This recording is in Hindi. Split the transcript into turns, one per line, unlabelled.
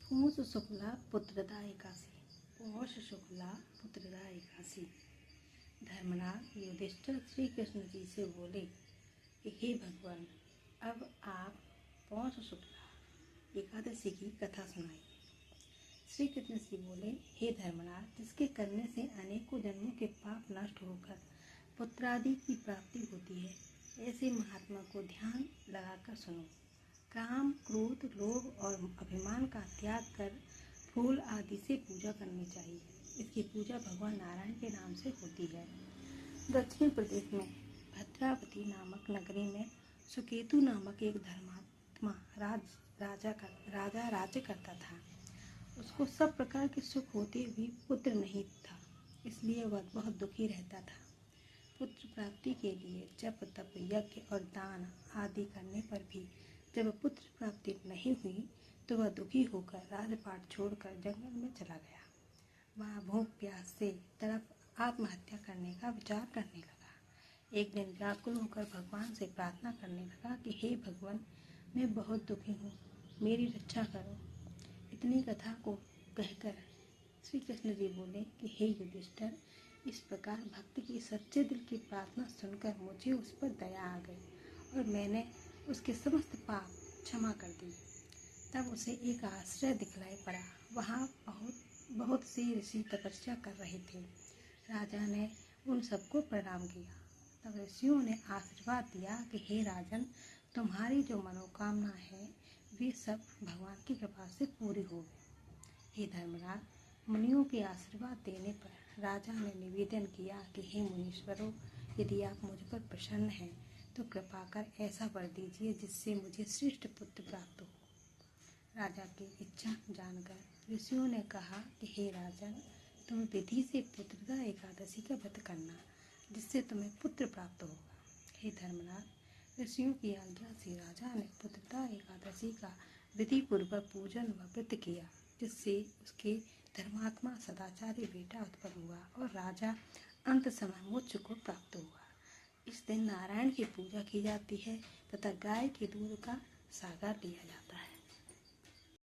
पौष शुक्ला पुत्रदा एकादशी। पौष शुक्ला पुत्रदा एकादशी। धर्मराज युधिष्ठिर श्री कृष्ण जी से बोले कि हे भगवान, अब आप पौष शुक्ला एकादशी की कथा सुनाइए। श्री कृष्ण जी बोले, हे धर्मराज, जिसके करने से अनेकों जन्मों के पाप नष्ट होकर पुत्रादि की प्राप्ति होती है, ऐसे महात्मा को ध्यान लगाकर सुनो। काम, क्रोध, लोभ और अभिमान का त्याग कर फूल आदि से पूजा करनी चाहिए। इसकी पूजा भगवान नारायण के नाम से होती है। दक्षिण प्रदेश में भद्रावती नामक नगरी में सुकेतु नामक एक धर्मात्मा राजा राज्य करता था। उसको सब प्रकार के सुख होते भी पुत्र नहीं था, इसलिए वह बहुत दुखी रहता था। पुत्र प्राप्ति के लिए जप, तप, यज्ञ और दान आदि करने पर भी जब पुत्र प्राप्ति नहीं हुई तो वह दुखी होकर राजपाट छोड़कर जंगल में चला गया। वहाँ भूख प्यास से तड़प आत्महत्या करने का विचार करने लगा। एक दिन व्याकुल होकर भगवान से प्रार्थना करने लगा कि हे भगवान, मैं बहुत दुखी हूँ, मेरी रक्षा करो। इतनी कथा को कहकर श्री कृष्ण जी बोले कि हे युधिष्ठिर, इस प्रकार भक्त की सच्चे दिल की प्रार्थना सुनकर मुझे उस पर दया आ गई और मैंने उसके समस्त पाप क्षमा कर दिए। तब उसे एक आश्रय दिखलाई पड़ा। वहाँ बहुत से ऋषि तपस्या कर रहे थे। राजा ने उन सबको प्रणाम किया। तब ऋषियों ने आशीर्वाद दिया कि हे राजन, तुम्हारी जो मनोकामना है वे सब भगवान की कृपा से पूरी हो गई। हे धर्मराज, मुनियों के आशीर्वाद देने पर राजा ने निवेदन किया कि हे मुनीश्वरों, यदि आप मुझ पर प्रसन्न हैं तो कृपा कर ऐसा वर दीजिए जिससे मुझे श्रेष्ठ पुत्र प्राप्त हो। राजा की इच्छा जानकर ऋषियों ने कहा कि हे राजन, तुम विधि से पुत्रदा एकादशी का व्रत करना, जिससे तुम्हें पुत्र प्राप्त होगा। हे धर्मराज, ऋषियों की आज्ञा से राजा ने पुत्रदा एकादशी का विधि पूर्वक पूजन व व्रत किया, जिससे उसके धर्मात्मा सदाचारी बेटा उत्पन्न हुआ और राजा अंत समय मोक्ष को प्राप्त हुआ। इस दिन नारायण की पूजा की जाती है तथा गाय के दूध का सागर लिया जाता है।